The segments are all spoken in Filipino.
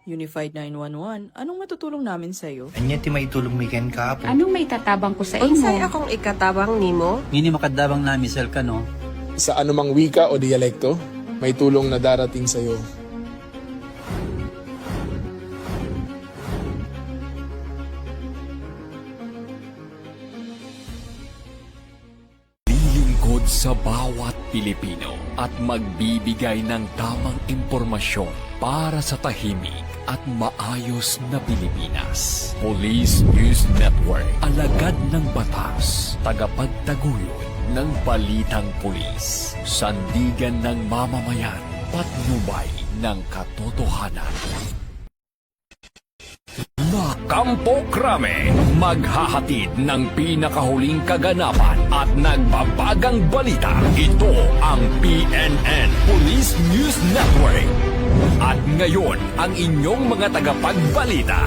Unified 911, anong matutulong namin sa'yo? Anya ti maitulong mi ken kapo. Anong may tatabang ko sa Unsay imo? akong ikatabang nimo? Ngini makadabang namisal ka no. Sa anumang wika o dialekto, may tulong na darating sa iyo. Lilingkod sa bawat Pilipino at magbibigay ng tamang impormasyon para sa tahimik at maayos na Pilipinas. Police News Network, alagad ng batas, tagapagtaguyod ng balitang pulis, sandigan ng mamamayan, patnubay ng katotohanan. Kampo Krame, maghahatid ng pinakahuling kaganapan at nagbabagang balita. Ito ang PNN Police News Network. At ngayon, ang inyong mga tagapagbalita.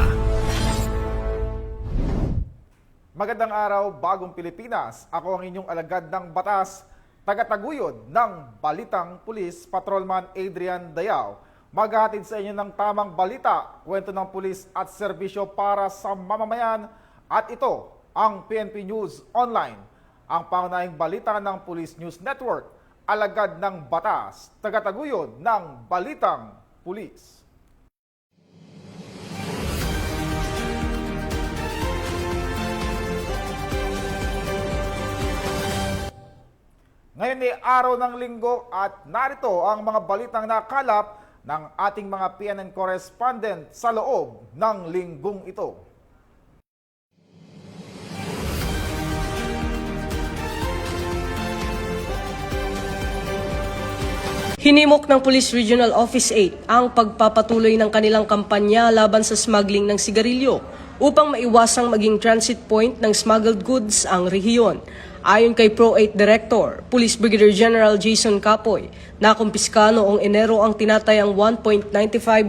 Magandang araw, Bagong Pilipinas. Ako ang inyong alagad ng batas, tagataguyod ng Balitang Pulis, Patrolman Adrian Dayao. Maghahatid sa inyo ng tamang balita, kwento ng pulis at serbisyo para sa mamamayan. At ito ang PNP News Online, ang pangunahing balita ng Police News Network, alagad ng batas, tagataguyod ng Balitang Pulis. Ngayon ay araw ng linggo at narito ang mga balitang nakalap ng ating mga PNN correspondent sa loob ng linggong ito. Hinimok ng Police Regional Office 8 ang pagpapatuloy ng kanilang kampanya laban sa smuggling ng sigarilyo upang maiwasang maging transit point ng smuggled goods ang rehiyon. Ayon kay Pro 8 Director, Police Brigadier General Jason Capoy, nakumpiska noong Enero ang tinatayang 1.95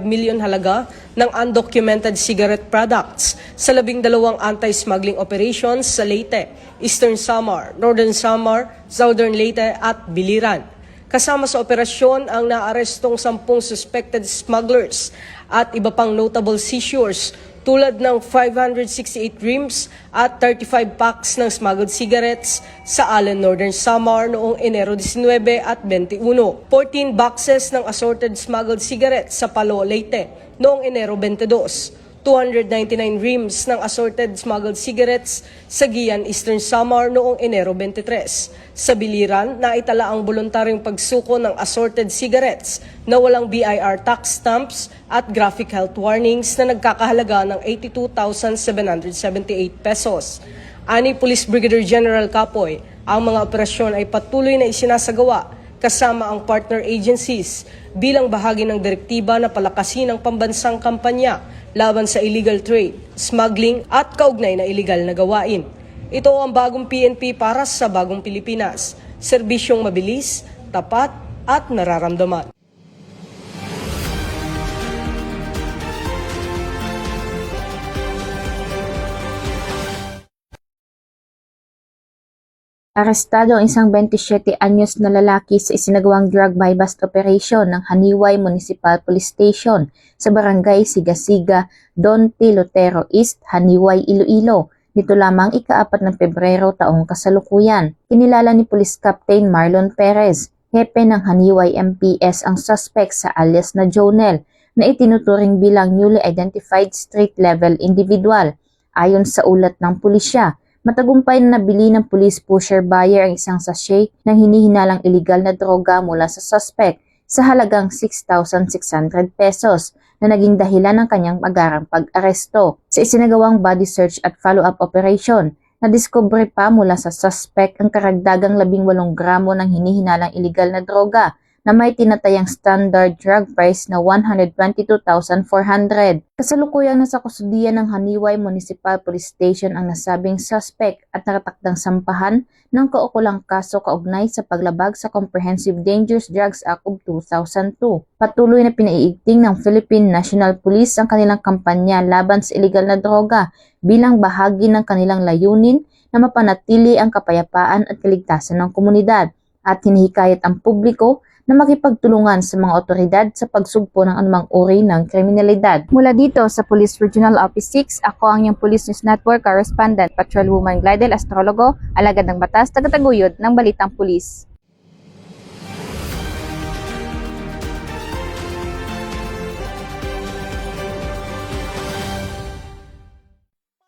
million halaga ng undocumented cigarette products sa 12 anti-smuggling operations sa Leyte, Eastern Samar, Northern Samar, Southern Leyte at Biliran. Kasama sa operasyon ang naarestong 10 suspected smugglers at iba pang notable seizures tulad ng 568 rims at 35 packs ng smuggled cigarettes sa Allen, Northern Samar noong Enero 19 at 21. 14 boxes ng assorted smuggled cigarettes sa Palo, Leyte noong Enero 22. 299 rims ng assorted smuggled cigarettes sa Guian, Eastern Samar noong Enero 23. Sa Biliran, naitala ang voluntaryong pagsuko ng assorted cigarettes na walang BIR tax stamps at graphic health warnings na nagkakahalaga ng 82,778 pesos. Ani Police Brigadier General Capoy, ang mga operasyon ay patuloy na isinasagawa kasama ang partner agencies bilang bahagi ng direktiba na palakasin ang pambansang kampanya laban sa illegal trade, smuggling at kaugnay na illegal na gawain. Ito ang bagong PNP para sa bagong Pilipinas. Serbisyong mabilis, tapat at nararamdaman. Arestado ang isang 27 anyos na lalaki sa isinagawang drug buy-bust operation ng Haniway Municipal Police Station sa Barangay Sigasiga, Don Tilotero East, Haniway, Iloilo. Nito lamang ika-4 ng Pebrero taong kasalukuyan. Kinilala ni Police Captain Marlon Perez, hepe ng Haniway MPS, ang suspect sa alias na Jonel, na itinuturing bilang newly identified street-level individual. Ayon sa ulat ng pulisya, matagumpay na nabili ng police pusher buyer ang isang sachet ng hinihinalang illegal na droga mula sa suspect sa halagang 6,600 pesos na naging dahilan ng kanyang agarang pag-aresto. Sa isinagawang body search at follow-up operation, nadiskubre pa mula sa suspect ang karagdagang 18 gramo ng hinihinalang illegal na droga na may tinatayang standard drug price na 122,400. Kasalukuyang nasa kustudiya ng Haniway Municipal Police Station ang nasabing suspect at nakatakdang sampahan ng kaukulang kaso kaugnay sa paglabag sa Comprehensive Dangerous Drugs Act of 2002. Patuloy na pinaiigting ng Philippine National Police ang kanilang kampanya laban sa illegal na droga bilang bahagi ng kanilang layunin na mapanatili ang kapayapaan at kaligtasan ng komunidad, at hinihikayat ang publiko na makipagtulungan sa mga otoridad sa pagsugpo ng anumang uri ng kriminalidad. Mula dito sa Police Regional Office 6, ako ang iyong Police News Network Correspondent, Patrolwoman Glidel Astrologo, alagad ng batas, tagataguyod ng Balitang Pulis.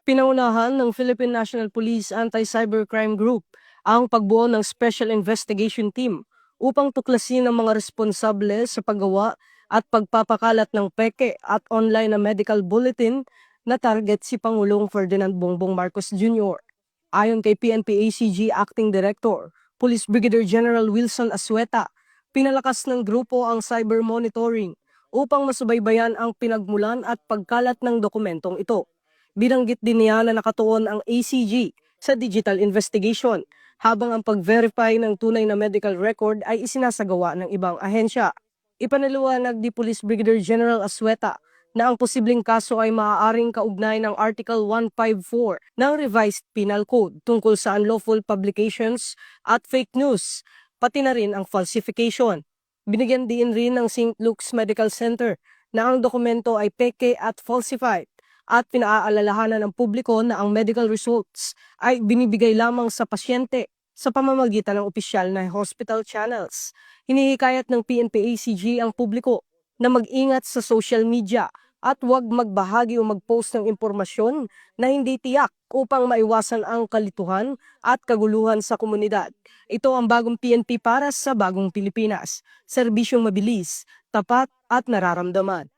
Pinangunahan ng Philippine National Police Anti-Cybercrime Group ang pagbuo ng Special Investigation Team upang tuklasin ang mga responsable sa paggawa at pagpapakalat ng peke at online na medical bulletin na target si Pangulong Ferdinand Bongbong Marcos Jr. Ayon kay PNP ACG Acting Director, Police Brigadier General Wilson Asueta, pinalakas ng grupo ang cyber monitoring upang masubaybayan ang pinagmulan at pagkalat ng dokumentong ito. Binanggit din niya na nakatuon ang ACG sa digital investigation habang ang pag-verify ng tunay na medical record ay isinasagawa ng ibang ahensya. Ipanaliwanag ni Police Brigadier General Asueta na ang posibleng kaso ay maaaring kaugnay ng Article 154 ng Revised Penal Code tungkol sa unlawful publications at fake news, pati na rin ang falsification. Binigyan din rin ng St. Luke's Medical Center na ang dokumento ay peke at falsified at pinaaalalahanan ng publiko na ang medical results ay binibigay lamang sa pasyente sa pamamagitan ng opisyal na hospital channels. Hinihikayat ng PNP-ACG ang publiko na mag-ingat sa social media at huwag magbahagi o mag-post ng impormasyon na hindi tiyak upang maiwasan ang kalituhan at kaguluhan sa komunidad. Ito ang bagong PNP para sa bagong Pilipinas. Serbisyong mabilis, tapat at nararamdaman.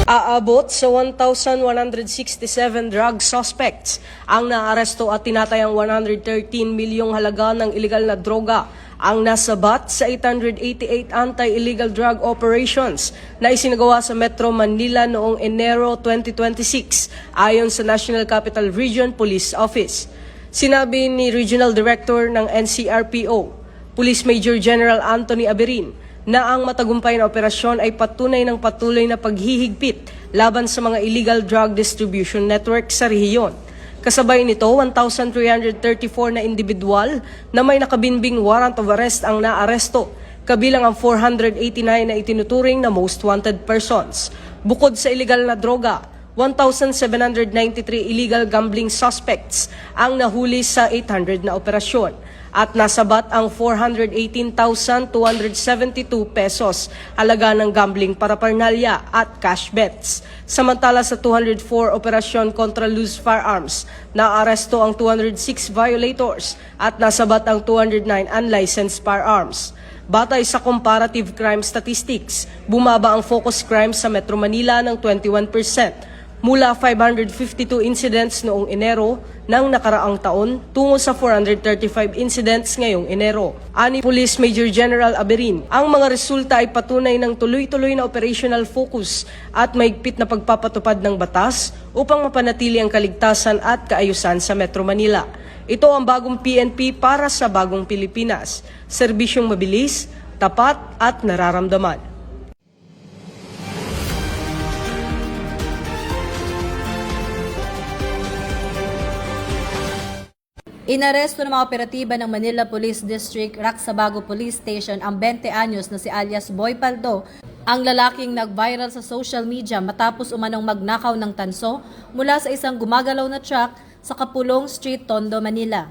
Aabot sa 1,167 drug suspects ang naaresto at tinatayang 113 milyong halaga ng ilegal na droga ang nasabat sa 888 anti-illegal drug operations na isinagawa sa Metro Manila noong Enero 2026 ayon sa National Capital Region Police Office. Sinabi ni Regional Director ng NCRPO, Police Major General Anthony Aberin, na ang matagumpay na operasyon ay patunay ng patuloy na paghihigpit laban sa mga illegal drug distribution network sa rehiyon. Kasabay nito, 1,334 na individual na may nakabinbing warrant of arrest ang naaresto, kabilang ang 489 na itinuturing na most wanted persons. Bukod sa illegal na droga, 1,793 illegal gambling suspects ang nahuli sa 800 na operasyon at nasabat ang 418,272 pesos halaga ng gambling paraphernalia at cash bets. Samantala sa 204 operasyon kontra loose firearms, naaresto ang 206 violators at nasabat ang 209 unlicensed firearms. Batay sa comparative crime statistics, bumaba ang focus crime sa Metro Manila ng 21%. Mula 552 incidents noong Enero ng nakaraang taon tungo sa 435 incidents ngayong Enero. Ani Police Major General Aberin, ang mga resulta ay patunay ng tuloy-tuloy na operational focus at mahigpit na pagpapatupad ng batas upang mapanatili ang kaligtasan at kaayusan sa Metro Manila. Ito ang bagong PNP para sa bagong Pilipinas. Serbisyong mabilis, tapat at nararamdaman. Inaresto ng mga operatiba ng Manila Police District Raksabago Police Station ang 20 anyos na si alias Boy Paldo, ang lalaking nag-viral sa social media matapos umanong magnakaw ng tanso mula sa isang gumagalaw na truck sa Kapulong Street, Tondo, Manila.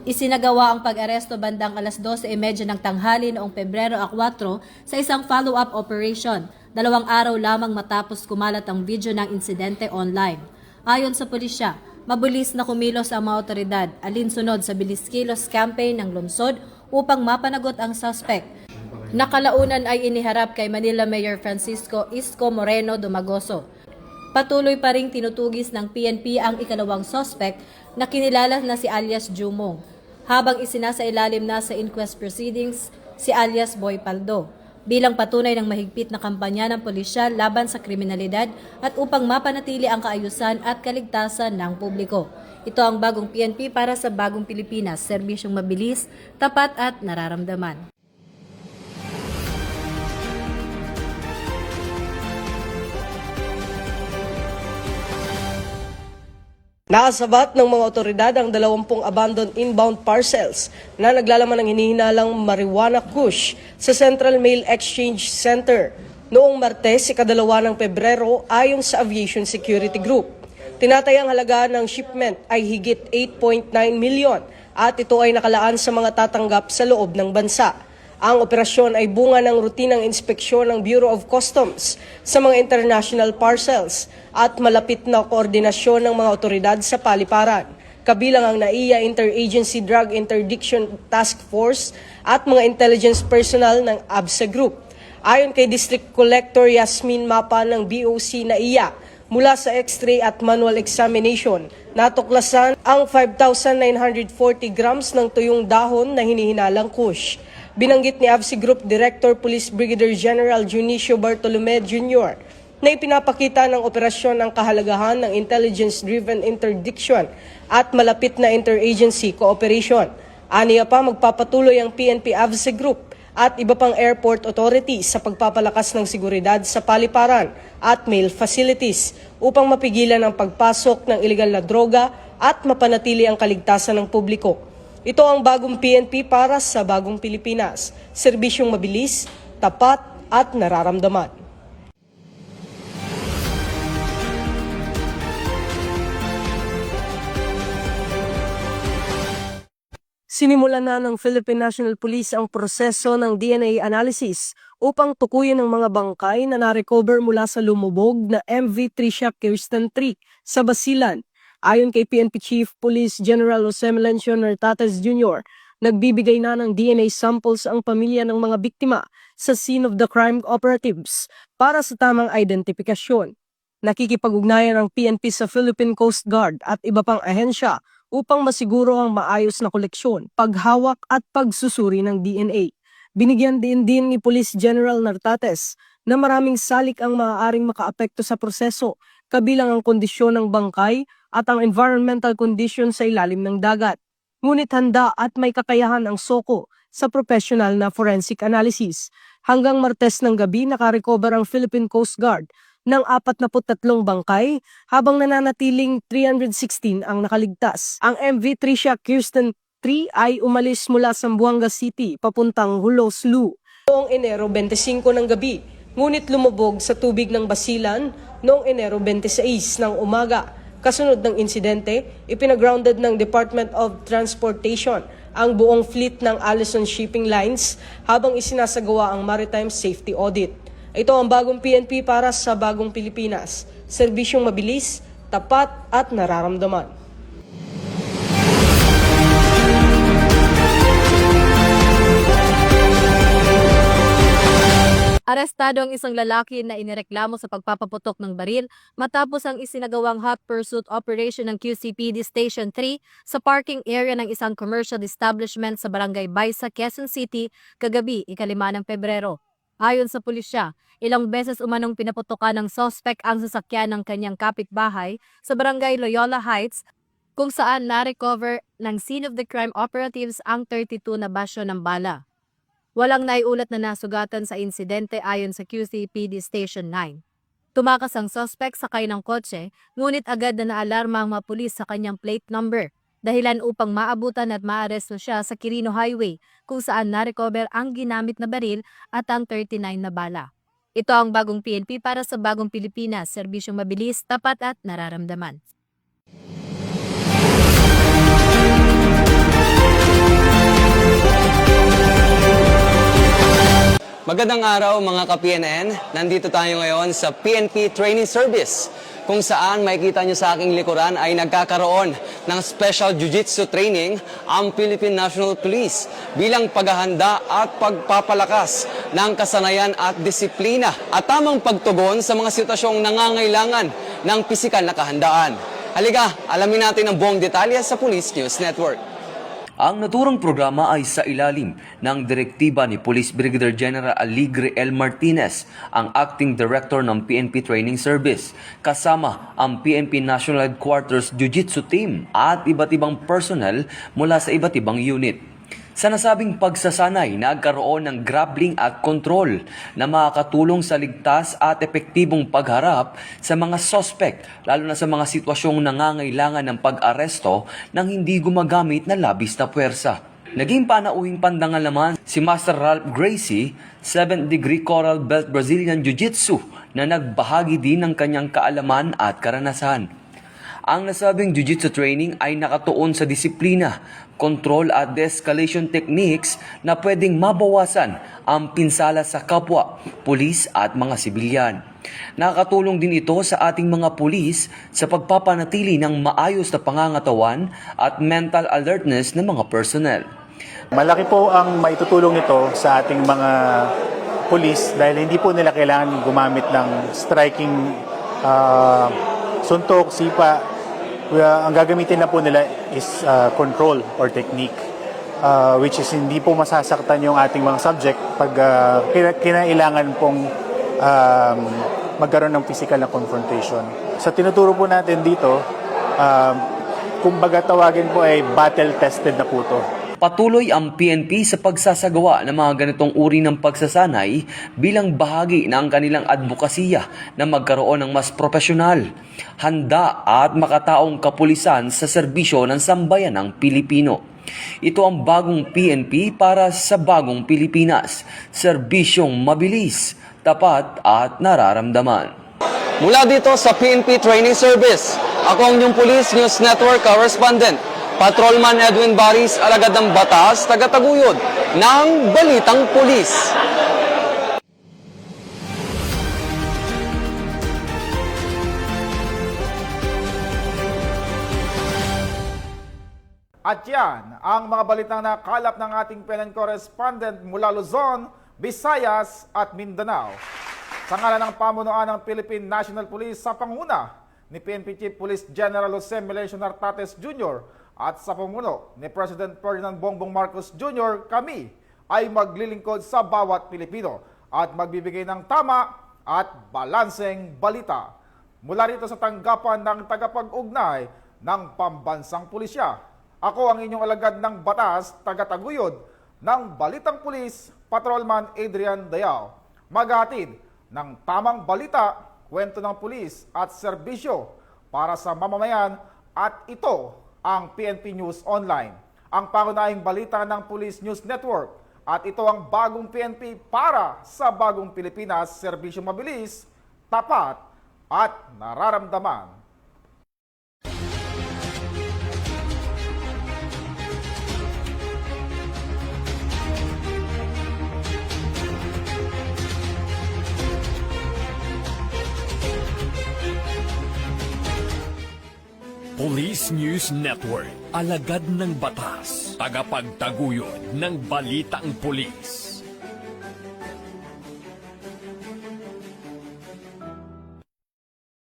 Isinagawa ang pag-aresto bandang alas 12:30 ng tanghali noong Pebrero 4 sa isang follow-up operation, 2 araw lamang matapos kumalat ang video ng insidente online. Ayon sa pulisya, mabilis na kumilos ang mga otoridad alinsunod sa Bilis Kilos campaign ng lungsod upang mapanagot ang suspect. Nakalaunan ay iniharap kay Manila Mayor Francisco Isko Moreno Dumagoso. Patuloy pa ring tinutugis ng PNP ang ikalawang suspect na kinilala na si alias Jumong, habang isinasailalim na sa inquest proceedings si alias Boy Paldo, bilang patunay ng mahigpit na kampanya ng pulisya laban sa kriminalidad at upang mapanatili ang kaayusan at kaligtasan ng publiko. Ito ang bagong PNP para sa bagong Pilipinas, serbisyong mabilis, tapat at nararamdaman. Nakasabat ng mga otoridad ang 20 abandoned inbound parcels na naglalaman ng hinihinalang marijuana kush sa Central Mail Exchange Center noong Martes, 2 ng Pebrero ayon sa Aviation Security Group. Tinatayang halaga ng shipment ay higit 8.9 milyon at ito ay nakalaan sa mga tatanggap sa loob ng bansa. Ang operasyon ay bunga ng rutinang inspeksyon ng Bureau of Customs sa mga international parcels at malapit na koordinasyon ng mga otoridad sa paliparan, kabilang ang NAIA Interagency Drug Interdiction Task Force at mga intelligence personnel ng ABSA Group. Ayon kay District Collector Yasmin Mapa ng BOC NAIA, mula sa X-ray at manual examination, natuklasan ang 5,940 grams ng tuyong dahon na hinihinalang kush. Binanggit ni ABSI Group Director Police Brigadier General Junicio Bartolome Jr. na ipinapakita ng operasyon ang kahalagahan ng intelligence-driven interdiction at malapit na interagency cooperation. Aniya pa, magpapatuloy ang PNP ABSI Group at iba pang airport authorities sa pagpapalakas ng seguridad sa paliparan at mail facilities upang mapigilan ang pagpasok ng ilegal na droga at mapanatili ang kaligtasan ng publiko. Ito ang bagong PNP para sa bagong Pilipinas. Serbisyong mabilis, tapat at nararamdaman. Sinimulan na ng Philippine National Police ang proseso ng DNA analysis upang tukuyin ang mga bangkay na narecover mula sa lumubog na MV Tricia Kirsten 3 sa Basilan. Ayon kay PNP Chief Police General Jose Melencio Nartates Jr., nagbibigay na ng DNA samples ang pamilya ng mga biktima sa scene of the crime operatives para sa tamang identifikasyon. Nakikipag-ugnayan ang PNP sa Philippine Coast Guard at iba pang ahensya upang masiguro ang maayos na koleksyon, paghawak at pagsusuri ng DNA. Binigyan din ni Police General Nartates na maraming salik ang maaaring makaapekto sa proseso, kabilang ang kondisyon ng bangkay at ang environmental condition sa ilalim ng dagat. Ngunit handa at may kakayahan ang SOCO sa professional na forensic analysis. Hanggang Martes ng gabi, nakarecover ang Philippine Coast Guard ng 43 bangkay habang nananatiling 316 ang nakaligtas. Ang MV Tricia Kirsten 3 ay umalis mula Zamboanga City papuntang Hulos Lu noong Enero 25 ng gabi, ngunit lumubog sa tubig ng Basilan noong Enero 26 ng umaga. Kasunod ng insidente, ipinagrounded ng Department of Transportation ang buong fleet ng Allison Shipping Lines habang isinasagawa ang maritime safety audit. Ito ang bagong PNP para sa bagong Pilipinas. Serbisyong mabilis, tapat at nararamdaman. Arestado ang isang lalaki na inireklamo sa pagpapaputok ng baril matapos ang isinagawang hot pursuit operation ng QCPD Station 3 sa parking area ng isang commercial establishment sa Barangay Baisa, Quezon City, kagabi, 5 ng Pebrero. Ayon sa pulisya, ilang beses umanong pinaputokan ng suspect ang sasakyan ng kanyang kapitbahay sa Barangay Loyola Heights, kung saan na-recover ng scene of the crime operatives ang 32 na basyo ng bala. Walang naiulat na nasugatan sa insidente ayon sa QCPD Station 9. Tumakas ang suspect sakay ng kotse, ngunit agad na naalarma ang mga pulis sa kanyang plate number, dahilan upang maabutan at maaresto siya sa Quirino Highway, kung saan na-recover ang ginamit na baril at ang 39 na bala. Ito ang bagong PNP para sa bagong Pilipinas, serbisyong mabilis, tapat at nararamdaman. Magandang araw mga ka-PNN. Nandito tayo ngayon sa PNP Training Service, kung saan makikita nyo sa aking likuran ay nagkakaroon ng special jiu-jitsu training ang Philippine National Police bilang paghahanda at pagpapalakas ng kasanayan at disiplina at tamang pagtugon sa mga sitwasyong nangangailangan ng pisikal na kahandaan. Halika, alamin natin ang buong detalye sa Police News Network. Ang naturang programa ay sa ilalim ng direktiba ni Police Brigadier General Aligre L. Martinez, ang Acting Director ng PNP Training Service, kasama ang PNP National Headquarters Jiu-Jitsu Team at iba't ibang personnel mula sa iba't ibang unit. Sa nasabing pagsasanay, nagkaroon ng grappling at control na makakatulong sa ligtas at epektibong pagharap sa mga suspect, lalo na sa mga sitwasyong nangangailangan ng pag-aresto nang hindi gumagamit ng labis na puwersa. Naging panauhing pandangal naman si Master Ralph Gracie, 7th degree Coral Belt Brazilian Jiu-Jitsu na nagbahagi din ng kanyang kaalaman at karanasan. Ang nasabing jiu-jitsu training ay nakatuon sa disiplina, control at de-escalation techniques na pwedeng mabawasan ang pinsala sa kapwa, pulis at mga sibilyan. Nakakatulong din ito sa ating mga pulis sa pagpapanatili ng maayos na pangangatawan at mental alertness ng mga personnel. Malaki po ang maitutulong nito sa ating mga pulis dahil hindi po nila kailangan gumamit ng striking suntok, sipa. Ang gagamitin na po nila is control or technique, which is hindi po masasaktan yung ating mga subject pag kinailangan pong magkaroon ng physical na confrontation. Sa tinuturo po natin dito, kumbaga tawagin po ay battle-tested na po ito. Patuloy ang PNP sa pagsasagawa ng mga ganitong uri ng pagsasanay bilang bahagi ng kanilang advokasya na magkaroon ng mas profesional, handa at makataong kapulisan sa serbisyo ng sambayan ng Pilipino. Ito ang bagong PNP para sa bagong Pilipinas, serbisyong mabilis, tapat at nararamdaman. Mula dito sa PNP Training Service, ako ang inyong Police News Network Correspondent, Patrolman Edwin Baris, alagad ng batas, tagataguyod ng Balitang Pulis. At yan ang mga balitang nakalap ng ating PNN correspondent mula Luzon, Visayas at Mindanao. Sa ngalan ng pamunuan ng Philippine National Police sa panguna ni PNP Chief Police General Jose Melesio Nartates Jr. at sa pamuno ni President Ferdinand Bongbong Marcos Jr., kami ay maglilingkod sa bawat Pilipino at magbibigay ng tama at balanseng balita. Mula rito sa tanggapan ng tagapag-ugnay ng Pambansang Pulisya, ako ang inyong alagad ng batas, tagataguyod ng Balitang Pulis, Patrolman Adrian Dayao. Maghatid ng tamang balita, kwento ng pulis at serbisyo para sa mamamayan, at ito ang PNP News Online, ang pangunahing balita ng Police News Network, at ito ang bagong PNP para sa bagong Pilipinas, serbisyo mabilis, tapat at nararamdaman. Police News Network, alagad ng batas, tagapagtaguyod ng Balitang Pulis.